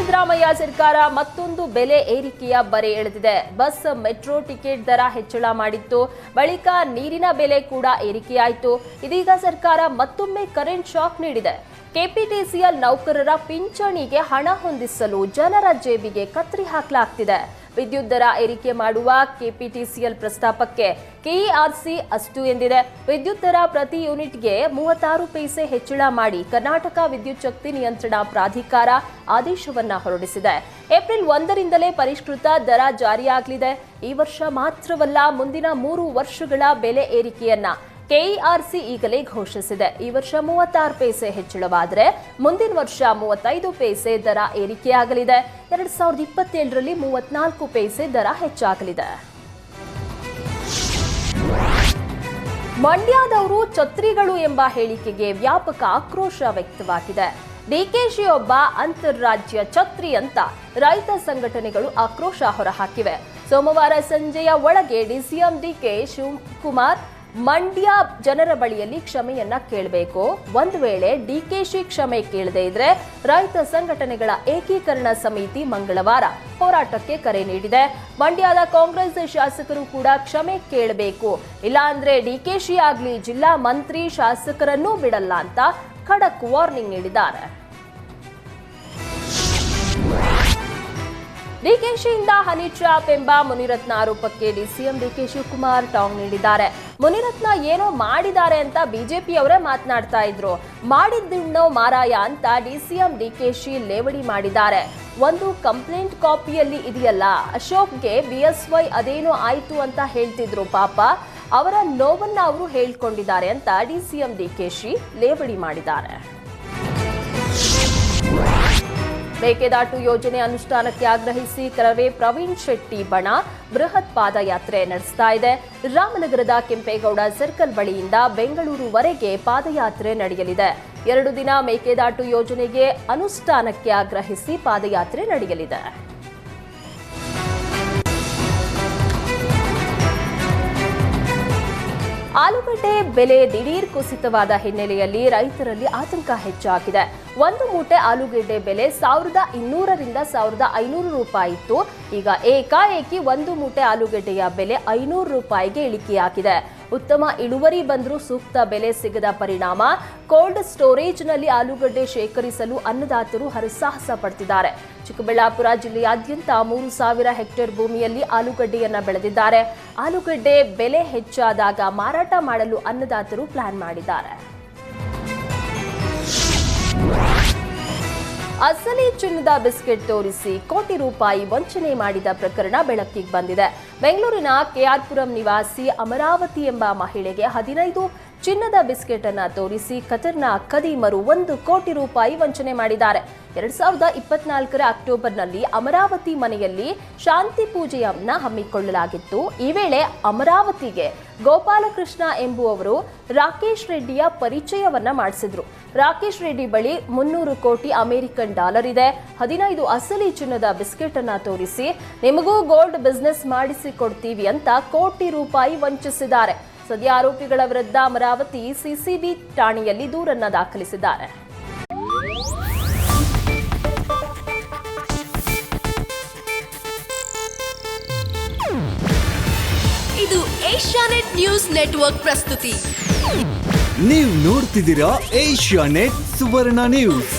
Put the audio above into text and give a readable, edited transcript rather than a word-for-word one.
ಸಿದ್ದರಾಮಯ್ಯ ಸರ್ಕಾರ ಮತ್ತೊಂದು ಬೆಲೆ ಏರಿಕೆಯ ಬರೆ ಎಳೆದಿದೆ. ಬಸ್ ಮೆಟ್ರೋ ಟಿಕೆಟ್ ದರ ಹೆಚ್ಚಳ ಮಾಡಿತ್ತು. ಬಳಿಕ ನೀರಿನ ಬೆಲೆ ಕೂಡ ಏರಿಕೆಯಾಯಿತು. ಇದೀಗ ಸರ್ಕಾರ ಮತ್ತೊಮ್ಮೆ ಕರೆಂಟ್ ಶಾಕ್ ನೀಡಿದೆ. ಕೆಪಿಟಿಸಿಎಲ್ ನೌಕರರ ಪಿಂಚಣಿಗೆ ಹಣ ಹೊಂದಿಸಲು ಜನರ ಜೇಬಿಗೆ ಕತ್ತರಿ ಹಾಕಲಾಗ್ತಿದೆ. ವಿದ್ಯುತ್ ದರ ಏರಿಕೆ ಮಾಡುವ ಕೆಪಿಟಿಸಿಎಲ್ ಪ್ರಸ್ತಾಪಕ್ಕೆ ಕೆಇಆರ್ಸಿ ಅಷ್ಟು ಎಂದಿದೆ. ವಿದ್ಯುತ್ ದರ ಪ್ರತಿ ಯೂನಿಟ್ಗೆ 36 ಪೈಸೆ ಹೆಚ್ಚಳ ಮಾಡಿ ಕರ್ನಾಟಕ ವಿದ್ಯುತ್ ಶಕ್ತಿ ನಿಯಂತ್ರಣ ಪ್ರಾಧಿಕಾರ ಆದೇಶವನ್ನ ಹೊರಡಿಸಿದೆ. ಏಪ್ರಿಲ್ 1ರಿಂದಲೇ ಪರಿಷ್ಕೃತ ದರ ಜಾರಿಯಾಗಲಿದೆ. ಈ ವರ್ಷ ಮಾತ್ರವಲ್ಲ, ಮುಂದಿನ 3 ವರ್ಷಗಳ ಬೆಲೆ ಏರಿಕೆಯನ್ನ ಕೆಇಆರ್ಸಿ ಈಗಲೇ ಘೋಷಿಸಿದೆ. ಈ ವರ್ಷ 36 ಪೈಸೆ ಹೆಚ್ಚಳವಾದರೆ ಮುಂದಿನ ವರ್ಷ 35 ಪೈಸೆ ದರ ಏರಿಕೆಯಾಗಲಿದೆ. 2027ರಲ್ಲಿ 34 ಪೈಸೆ ದರ ಹೆಚ್ಚಾಗಲಿದೆ. ಮಂಡ್ಯದವರು ಛತ್ರಿಗಳು ಎಂಬ ಹೇಳಿಕೆಗೆ ವ್ಯಾಪಕ ಆಕ್ರೋಶ ವ್ಯಕ್ತವಾಗಿದೆ. ಡಿಕೆಶಿ ಒಬ್ಬ ಅಂತಾರಾಜ್ಯ ಛತ್ರಿ ಅಂತ ರೈತ ಸಂಘಟನೆಗಳು ಆಕ್ರೋಶ ಹೊರಹಾಕಿವೆ. ಸೋಮವಾರ ಸಂಜೆಯ ಒಳಗೆ ಡಿಸಿಎಂ ಡಿಕೆ ಶಿವಕುಮಾರ್ ಮಂಡ್ಯ ಜನರ ಬಳಿಯಲ್ಲಿ ಕ್ಷಮೆಯನ್ನ ಕೇಳಬೇಕು. ಒಂದು ವೇಳೆ ಡಿಕೆಶಿ ಕ್ಷಮೆ ಕೇಳದೇ ಇದ್ರೆ ರೈತ ಸಂಘಟನೆಗಳ ಏಕೀಕರಣ ಸಮಿತಿ ಮಂಗಳವಾರ ಹೋರಾಟಕ್ಕೆ ಕರೆ ನೀಡಿದೆ. ಮಂಡ್ಯದ ಕಾಂಗ್ರೆಸ್ ಶಾಸಕರು ಕೂಡ ಕ್ಷಮೆ ಕೇಳಬೇಕು, ಇಲ್ಲ ಅಂದ್ರೆ ಡಿಕೆಶಿ ಆಗ್ಲಿ ಜಿಲ್ಲಾ ಮಂತ್ರಿ ಶಾಸಕರನ್ನೂ ಬಿಡಲ್ಲ ಅಂತ ಖಡಕ್ ವಾರ್ನಿಂಗ್ ನೀಡಿದ್ದಾರೆ. ಡಿಕೆಶಿಯಿಂದ ಹನಿ ಟ್ರ್ಯಾಪ್ ಎಂಬ ಮುನಿರತ್ನ ಆರೋಪಕ್ಕೆ ಡಿಸಿಎಂ ಡಿಕೆ ಶಿವಕುಮಾರ್ ಟಾಂಗ್ ನೀಡಿದ್ದಾರೆ. ಮುನಿರತ್ನ ಏನೋ ಮಾಡಿದ್ದಾರೆ ಅಂತ ಬಿಜೆಪಿಯವರೇ ಮಾತನಾಡ್ತಾ ಇದ್ರು. ಮಾಡಿದ್ದನ್ನೋ ಮಾರಾಯ ಅಂತ ಡಿಸಿಎಂ ಡಿಕೆಶಿ ಲೇವಡಿ ಮಾಡಿದ್ದಾರೆ. ಒಂದು ಕಂಪ್ಲೇಂಟ್ ಕಾಪಿಯಲ್ಲಿ ಇದೆಯಲ್ಲ, ಅಶೋಕ್ಗೆ ಬಿಎಸ್ವೈ ಅದೇನೋ ಆಯ್ತು ಅಂತ ಹೇಳ್ತಿದ್ರು. ಪಾಪ ಅವರ ನೋವನ್ನ ಅವರು ಹೇಳ್ಕೊಂಡಿದ್ದಾರೆ ಅಂತ ಡಿಸಿಎಂ ಡಿಕೆಶಿ ಲೇವಡಿ ಮಾಡಿದ್ದಾರೆ. ಮೇಕೆದಾಟು ಯೋಜನೆ ಅನುಷ್ಠಾನಕ್ಕೆ ಆಗ್ರಹಿಸಿ ಕರವೇ ಪ್ರವೀಣ್ ಶೆಟ್ಟಿ ಬಣ ಬೃಹತ್ ಪಾದಯಾತ್ರೆ ನಡೆಸ್ತಾ ಇದೆ. ರಾಮನಗರದ ಕೆಂಪೇಗೌಡ ಸರ್ಕಲ್ ಬಳಿಯಿಂದ ಬೆಂಗಳೂರುವರೆಗೆ ಪಾದಯಾತ್ರೆ ನಡೆಯಲಿದೆ. 2 ದಿನ ಮೇಕೆದಾಟು ಯೋಜನೆಗೆ ಅನುಷ್ಠಾನಕ್ಕೆ ಆಗ್ರಹಿಸಿ ಪಾದಯಾತ್ರೆ ನಡೆಯಲಿದೆ. ಆಲೂಗಡ್ಡೆ ಬೆಲೆ ದಿಢೀರ್ ಕುಸಿತವಾದ ಹಿನ್ನೆಲೆಯಲ್ಲಿ ರೈತರಲ್ಲಿ ಆತಂಕ ಹೆಚ್ಚಾಗಿದೆ. ಒಂದು ಮೂಟೆ ಆಲೂಗಡ್ಡೆ ಬೆಲೆ 1200ರಿಂದ 1500 ರೂಪಾಯಿ ಇತ್ತು. ಈಗ ಏಕಾಏಕಿ ಒಂದು ಮೂಟೆ ಆಲೂಗಡ್ಡೆಯ ಬೆಲೆ 500 ರೂಪಾಯಿಗೆ ಇಳಿಕೆಯಾಗಿದೆ. ಉತ್ತಮ ಇಳುವರಿ ಬಂದರೂ ಸೂಕ್ತ ಬೆಲೆ ಸಿಗದ ಪರಿಣಾಮ ಕೋಲ್ಡ್ ಸ್ಟೋರೇಜ್ನಲ್ಲಿ ಆಲೂಗಡ್ಡೆ ಶೇಖರಿಸಲು ಅನ್ನದಾತರು ಹರಸಾಹಸ ಪಡ್ತಿದ್ದಾರೆ. ಚಿಕ್ಕಬಳ್ಳಾಪುರ ಜಿಲ್ಲೆಯಾದ್ಯಂತ 3000 ಹೆಕ್ಟೇರ್ ಭೂಮಿಯಲ್ಲಿ ಆಲೂಗಡ್ಡೆಯನ್ನ ಬೆಳೆದಿದ್ದಾರೆ. ಆಲೂಗಡ್ಡೆ ಬೆಲೆ ಹೆಚ್ಚಾದಾಗ ಮಾರಾಟ ಮಾಡಲು ಅನ್ನದಾತರು ಪ್ಲಾನ್ ಮಾಡಿದ್ದಾರೆ. ಅಸಲಿ ಚಿನ್ನದ ಬಿಸ್ಕೆಟ್ ತೋರಿಸಿ ಕೋಟಿ ರೂಪಾಯಿ ವಂಚನೆ ಮಾಡಿದ ಪ್ರಕರಣ ಬೆಳಕಿಗೆ ಬಂದಿದೆ. ಬೆಂಗಳೂರಿನ ಕೆಆರ್ಪುರಂ ನಿವಾಸಿ ಅಮರಾವತಿ ಎಂಬ ಮಹಿಳೆಗೆ 15 ಚಿನ್ನದ ಬಿಸ್ಕೆಟ್ ಅನ್ನ ತೋರಿಸಿ ಕತರ್ನ ಖದೀಮರು 1 ಕೋಟಿ ರೂಪಾಯಿ ವಂಚನೆ ಮಾಡಿದ್ದಾರೆ. 2024ರ ಅಕ್ಟೋಬರ್ನಲ್ಲಿ ಅಮರಾವತಿ ಮನೆಯಲ್ಲಿ ಶಾಂತಿ ಪೂಜೆಯನ್ನ ಹಮ್ಮಿಕೊಳ್ಳಲಾಗಿತ್ತು. ಈ ವೇಳೆ ಅಮರಾವತಿಗೆ ಗೋಪಾಲಕೃಷ್ಣ ಎಂಬುವವರು ರಾಕೇಶ್ ರೆಡ್ಡಿಯ ಪರಿಚಯವನ್ನ ಮಾಡಿಸಿದ್ರು. ರಾಕೇಶ್ ರೆಡ್ಡಿ ಬಳಿ 300 ಕೋಟಿ ಅಮೆರಿಕನ್ ಡಾಲರ್ ಇದೆ. 15 ಅಸಲಿ ಚಿನ್ನದ ಬಿಸ್ಕೆಟ್ ಅನ್ನ ತೋರಿಸಿ ನಿಮಗೂ ಗೋಲ್ಡ್ ಬಿಸ್ನೆಸ್ ಮಾಡಿಸಿಕೊಡ್ತೀವಿ ಅಂತ ಕೋಟಿ ರೂಪಾಯಿ ವಂಚಿಸಿದ್ದಾರೆ. ಸದ್ಯ ಆರೋಪಿಗಳ ವಿರುದ್ಧ ಅಮರಾವತಿ ಸಿಸಿಬಿ ಠಾಣೆಯಲ್ಲಿ ದೂರನ್ನ ದಾಖಲಿಸಿದ್ದಾರೆ. ಇದು ಏಷ್ಯಾನೆಟ್ ನ್ಯೂಸ್ ನೆಟ್ವರ್ಕ್ ಪ್ರಸ್ತುತಿ. ನೀವು ನೋಡ್ತಿದ್ದೀರಾ ಏಷ್ಯಾನೆಟ್ ಸುವರ್ಣ ನ್ಯೂಸ್.